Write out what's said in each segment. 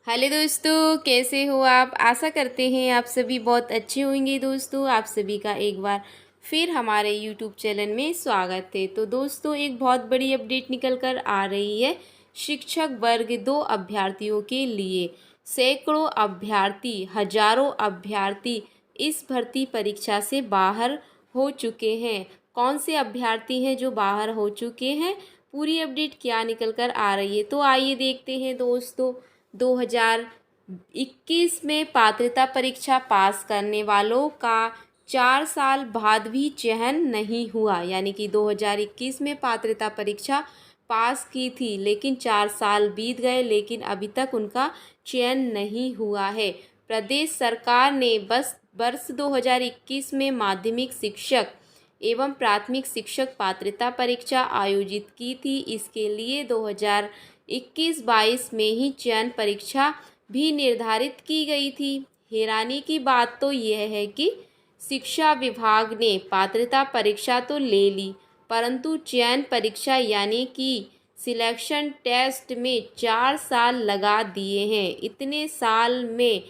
Hello दोस्तों, कैसे हो आप। आशा करते हैं आप सभी बहुत अच्छे होंगे। दोस्तों, आप सभी का एक बार फिर हमारे यूट्यूब चैनल में स्वागत है। तो दोस्तों, एक बहुत बड़ी अपडेट निकल कर आ रही है शिक्षक वर्ग 2 अभ्यर्थियों के लिए। सैकड़ों अभ्यर्थी, हजारों अभ्यर्थी इस भर्ती परीक्षा से बाहर हो चुके हैं। कौन से अभ्यर्थी हैं जो बाहर हो चुके हैं, पूरी अपडेट क्या निकल कर आ रही है, तो आइए देखते हैं। दोस्तों, 2021 में पात्रता परीक्षा पास करने वालों का 4 साल बाद भी चयन नहीं हुआ। यानी कि 2021 में पात्रता परीक्षा पास की थी, लेकिन 4 साल बीत गए, लेकिन अभी तक उनका चयन नहीं हुआ है। प्रदेश सरकार ने बस वर्ष 2021 में माध्यमिक शिक्षक एवं प्राथमिक शिक्षक पात्रता परीक्षा आयोजित की थी। इसके लिए 2021-22 में ही चयन परीक्षा भी निर्धारित की गई थी। हैरानी की बात तो यह है कि शिक्षा विभाग ने पात्रता परीक्षा तो ले ली, परंतु चयन परीक्षा यानी कि सिलेक्शन टेस्ट में 4 साल लगा दिए हैं। इतने साल में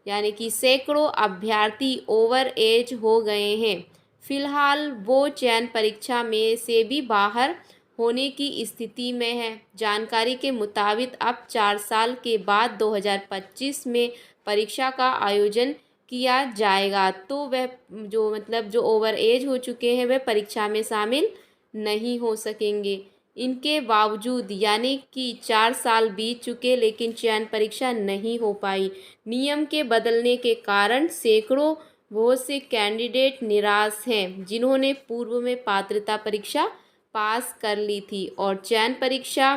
यानी कि सैकड़ों अभ्यर्थी ओवर एज हो गए हैं। फिलहाल वो चयन परीक्षा में से भी बाहर होने की स्थिति में है। जानकारी के मुताबिक अब 4 साल के बाद 2025 में परीक्षा का आयोजन किया जाएगा। तो वह जो ओवर एज हो चुके हैं वह परीक्षा में शामिल नहीं हो सकेंगे। इनके बावजूद यानी कि 4 साल बीत चुके, लेकिन चयन परीक्षा नहीं हो पाई। नियम के बदलने के कारण सैकड़ों बहुत से कैंडिडेट निराश हैं, जिन्होंने पूर्व में पात्रता परीक्षा पास कर ली थी और चयन परीक्षा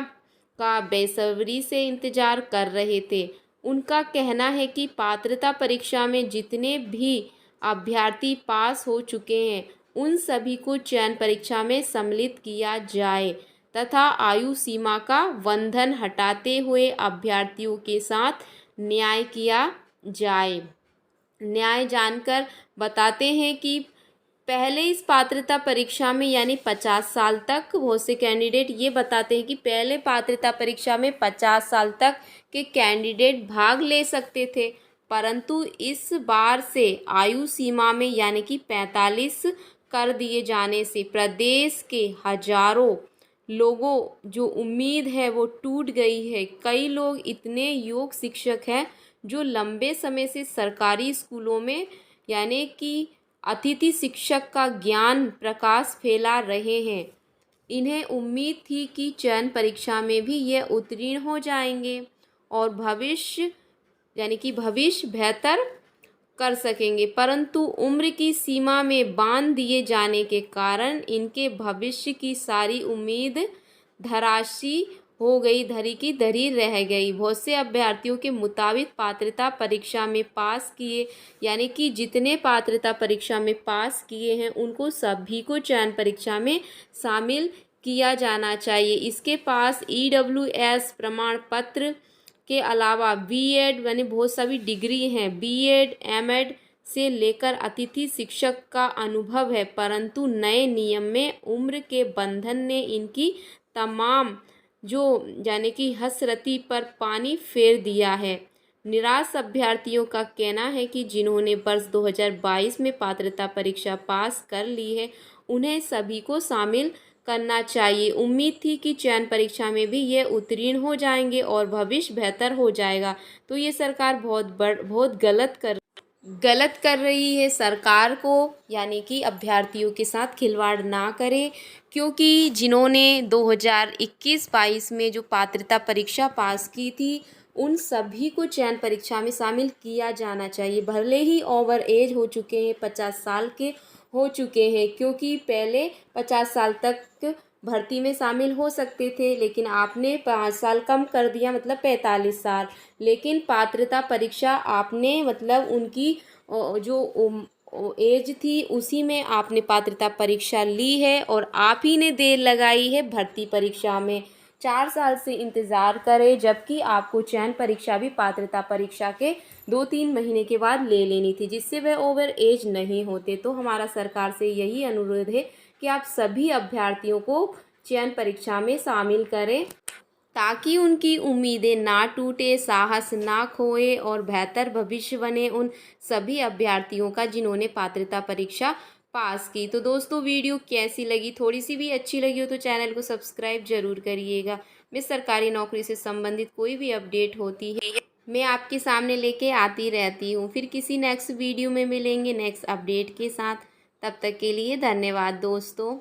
का बेसब्री से इंतजार कर रहे थे। उनका कहना है कि पात्रता परीक्षा में जितने भी अभ्यर्थी पास हो चुके हैं, उन सभी को चयन परीक्षा में सम्मिलित किया जाए तथा आयु सीमा का बंधन हटाते हुए अभ्यर्थियों के साथ न्याय किया जाए। न्याय जानकर बताते हैं कि पहले इस पात्रता परीक्षा में यानी 50 साल तक बहुत से कैंडिडेट ये बताते हैं कि पहले पात्रता परीक्षा में 50 साल तक के कैंडिडेट भाग ले सकते थे, परंतु इस बार से आयु सीमा में यानी कि 45 कर दिए जाने से प्रदेश के हजारों लोगों जो उम्मीद है वो टूट गई है। कई लोग इतने योग्य शिक्षक हैं जो लंबे समय से सरकारी स्कूलों में यानी कि अतिथि शिक्षक का ज्ञान प्रकाश फैला रहे हैं। इन्हें उम्मीद थी कि चयन परीक्षा में भी ये उत्तीर्ण हो जाएंगे और भविष्य बेहतर कर सकेंगे, परंतु उम्र की सीमा में बांध दिए जाने के कारण इनके भविष्य की सारी उम्मीद धराशी हो गई, धरी की धरी रह गई। बहुत से अभ्यर्थियों के मुताबिक पात्रता परीक्षा में पास किए यानी कि जितने पात्रता परीक्षा में पास किए हैं उनको सभी को चयन परीक्षा में शामिल किया जाना चाहिए। इसके पास EWS प्रमाण पत्र के अलावा बीएड यानी बहुत सारी डिग्री हैं, बीएड एमएड से लेकर अतिथि शिक्षक का अनुभव है, परंतु नए नियम में उम्र के बंधन ने इनकी तमाम यानी कि हसरती पर पानी फेर दिया है। निराश अभ्यर्थियों का कहना है कि जिन्होंने वर्ष 2022 में पात्रता परीक्षा पास कर ली है, उन्हें सभी को शामिल करना चाहिए। उम्मीद थी कि चयन परीक्षा में भी ये उत्तीर्ण हो जाएंगे और भविष्य बेहतर हो जाएगा। तो ये सरकार बहुत गलत कर रही है। सरकार को यानी कि अभ्यर्थियों के साथ खिलवाड़ ना करे, क्योंकि जिन्होंने 2021-22 में जो पात्रता परीक्षा पास की थी उन सभी को चयन परीक्षा में शामिल किया जाना चाहिए। भले ही ओवर एज हो चुके हैं, 50 साल के हो चुके हैं, क्योंकि पहले 50 साल तक भर्ती में शामिल हो सकते थे, लेकिन आपने 5 साल कम कर दिया, मतलब 45 साल। लेकिन पात्रता परीक्षा आपने मतलब उनकी एज थी उसी में आपने पात्रता परीक्षा ली है और आप ही ने देर लगाई है भर्ती परीक्षा में। 4 साल से इंतज़ार करें, जबकि आपको चयन परीक्षा भी पात्रता परीक्षा के 2-3 महीने के बाद ले लेनी थी, जिससे वह ओवर एज नहीं होते। तो हमारा सरकार से यही अनुरोध है कि आप सभी अभ्यर्थियों को चयन परीक्षा में शामिल करें ताकि उनकी उम्मीदें ना टूटे, साहस ना खोए और बेहतर भविष्य बने उन सभी अभ्यर्थियों का जिन्होंने पात्रता परीक्षा पास की। तो दोस्तों वीडियो कैसी लगी, थोड़ी सी भी अच्छी लगी हो तो चैनल को सब्सक्राइब जरूर करिएगा। मैं सरकारी नौकरी से संबंधित कोई भी अपडेट होती है मैं आपके सामने लेके आती रहती हूँ। फिर किसी नेक्स्ट वीडियो में मिलेंगे नेक्स्ट अपडेट के साथ। तब तक के लिए धन्यवाद दोस्तों।